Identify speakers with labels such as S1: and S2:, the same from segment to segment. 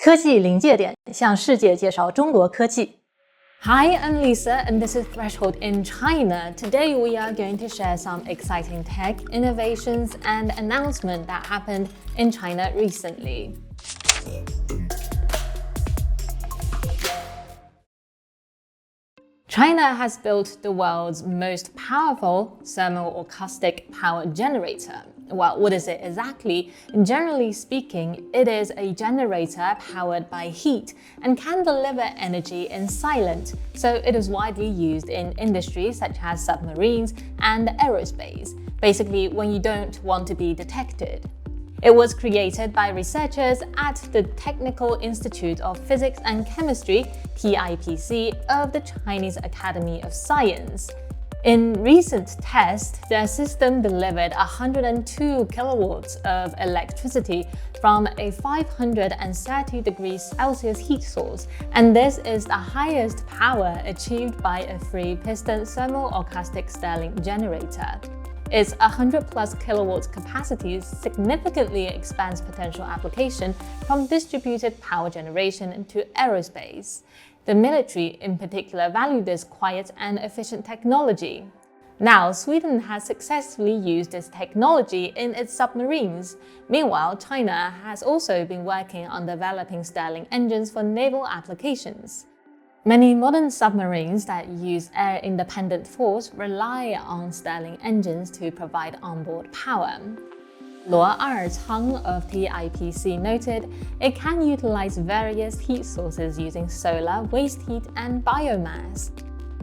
S1: 科技临界点向世界介绍中国科技。
S2: Hi, I'm Lisa, and this is Threshold in China. Today we are going to share some exciting tech, innovations, and announcements that happened in China recently. China has built the world's most powerful thermal-acoustic power generator. Well, what is it exactly? Generally speaking, it is a generator powered by heat and can deliver energy in silent, so it is widely used in industries such as submarines and aerospace, basically when you don't want to be detected. It was created by researchers at the Technical Institute of Physics and Chemistry, TIPC, of the Chinese Academy of Science. In recent tests, their system delivered 102 kilowatts of electricity from a 530 degrees Celsius heat source, and this is the highest power achieved by a three-piston thermal-acoustic Stirling generator. Its 100+ kilowatts capacity significantly expands potential application from distributed power generation to aerospace. The military, in particular, value this quiet and efficient technology. Now, Sweden has successfully used this technology in its submarines. Meanwhile, China has also been working on developing Stirling engines for naval applications. Many modern submarines that use air-independent force rely on Stirling engines to provide onboard power. Luo Ercang of TIPC noted it can utilize various heat sources using solar, waste heat, and biomass.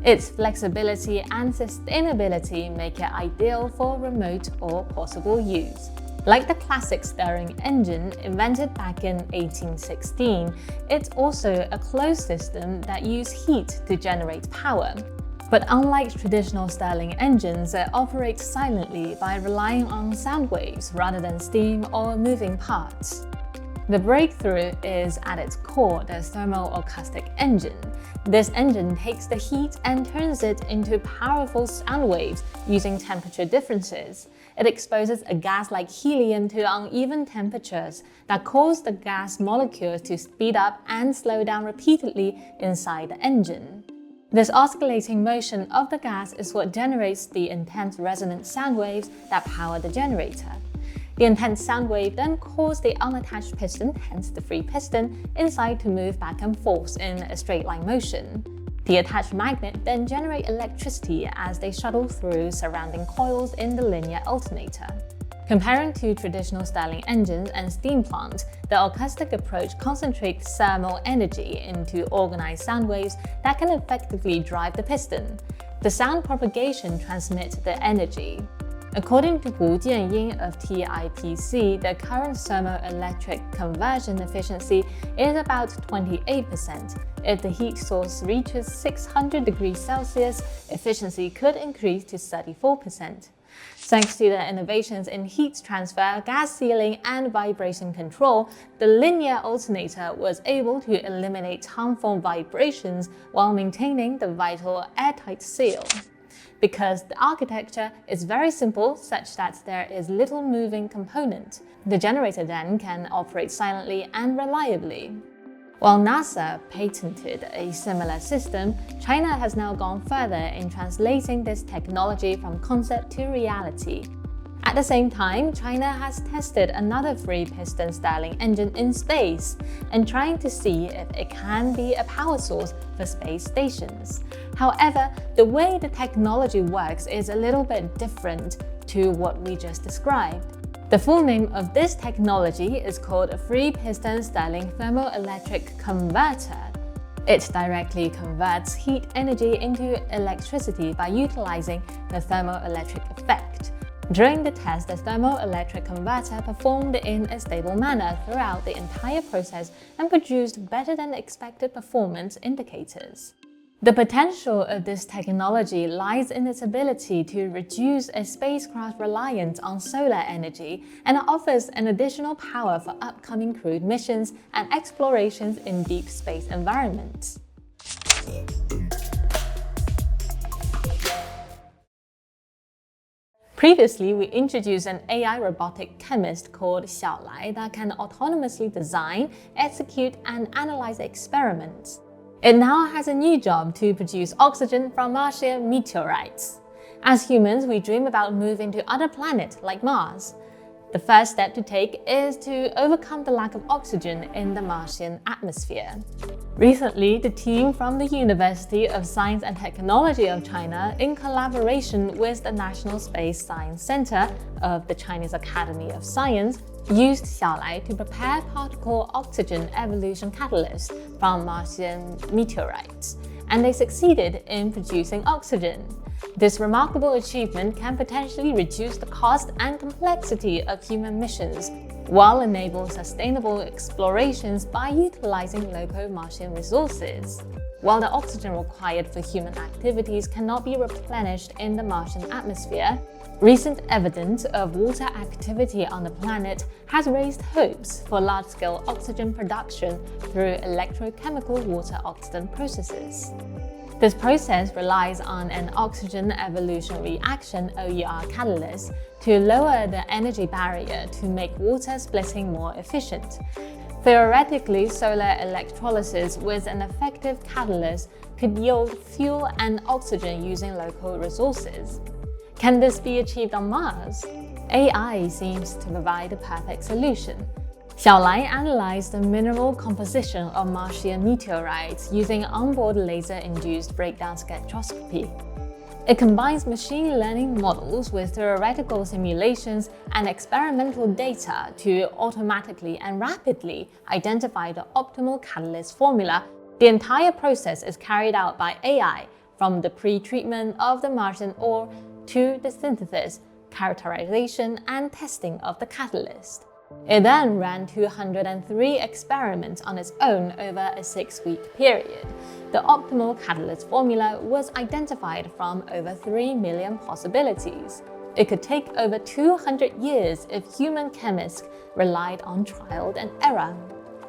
S2: Its flexibility and sustainability make it ideal for remote or portable use. Like the classic Stirling engine invented back in 1816, it's also a closed system that uses heat to generate power. But unlike traditional Stirling engines, it operates silently by relying on sound waves rather than steam or moving parts. The breakthrough is at its core the thermal-acoustic engine. This engine takes the heat and turns it into powerful sound waves using temperature differences. It exposes a gas like helium to uneven temperatures that cause the gas molecules to speed up and slow down repeatedly inside the engine. This oscillating motion of the gas is what generates the intense resonant sound waves that power the generator. The intense sound wave then causes the unattached piston, hence the free piston, inside to move back and forth in a straight line motion. The attached magnet then generates electricity as they shuttle through surrounding coils in the linear alternator. Comparing to traditional Stirling engines and steam plants, the acoustic approach concentrates thermal energy into organized sound waves that can effectively drive the piston. The sound propagation transmits the energy. According to Gu Jianying of TIPC, the current thermoelectric conversion efficiency is about 28%. If the heat source reaches 600 degrees Celsius, efficiency could increase to 34%. Thanks to the innovations in heat transfer, gas sealing, and vibration control, the linear alternator was able to eliminate harmful vibrations while maintaining the vital airtight seal. Because the architecture is very simple, such that there is little moving component, the generator then can operate silently and reliably. While NASA patented a similar system, China has now gone further in translating this technology from concept to reality. At the same time, China has tested another three-piston Stirling engine in space and trying to see if it can be a power source for space stations. However, the way the technology works is a little bit different to what we just described. The full name of this technology is called a three-piston Stirling thermoelectric converter. It directly converts heat energy into electricity by utilizing the thermoelectric effect. During the test, the thermoelectric converter performed in a stable manner throughout the entire process and produced better than expected performance indicators. The potential of this technology lies in its ability to reduce a spacecraft's reliance on solar energy and offers an additional power for upcoming crewed missions and explorations in deep space environments. Previously, we introduced an AI robotic chemist called Xiaolai that can autonomously design, execute, and analyze experiments. It now has a new job to produce oxygen from Martian meteorites. As humans, we dream about moving to other planets like Mars. The first step to take is to overcome the lack of oxygen in the Martian atmosphere. Recently, the team from the University of Science and Technology of China, in collaboration with the National Space Science Center of the Chinese Academy of Science, used Xiaolai to prepare particle oxygen evolution catalysts from Martian meteorites, and they succeeded in producing oxygen. This remarkable achievement can potentially reduce the cost and complexity of human missions, while enabling sustainable explorations by utilizing local Martian resources. While the oxygen required for human activities cannot be replenished in the Martian atmosphere, recent evidence of water activity on the planet has raised hopes for large-scale oxygen production through electrochemical water oxidation processes. This process relies on an oxygen evolution reaction (OER) catalyst to lower the energy barrier to make water splitting more efficient. Theoretically, solar electrolysis with an effective catalyst could yield fuel and oxygen using local resources. Can this be achieved on Mars? AI seems to provide the perfect solution. Xiaolai analyzed the mineral composition of Martian meteorites using onboard laser-induced breakdown spectroscopy. It combines machine learning models with theoretical simulations and experimental data to automatically and rapidly identify the optimal catalyst formula. The entire process is carried out by AI, from the pre-treatment of the Martian ore to the synthesis, characterization, and testing of the catalyst. It then ran 203 experiments on its own over a 6-week period. The optimal catalyst formula was identified from over 3 million possibilities. It could take over 200 years if human chemists relied on trial and error.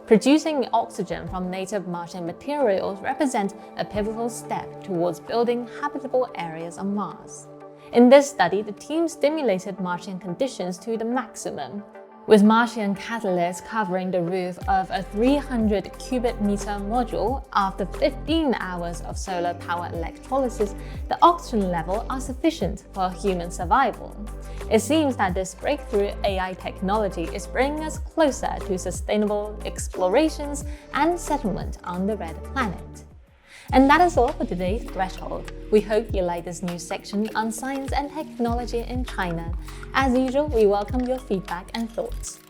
S2: Producing oxygen from native Martian materials represents a pivotal step towards building habitable areas on Mars. In this study, the team stimulated Martian conditions to the maximum. With Martian catalysts covering the roof of a 300 cubic meter module, after 15 hours of solar power electrolysis, the oxygen levels are sufficient for human survival. It seems that this breakthrough AI technology is bringing us closer to sustainable explorations and settlement on the red planet. And that is all for today's Threshold. We hope you like this new section on science and technology in China. As usual, we welcome your feedback and thoughts.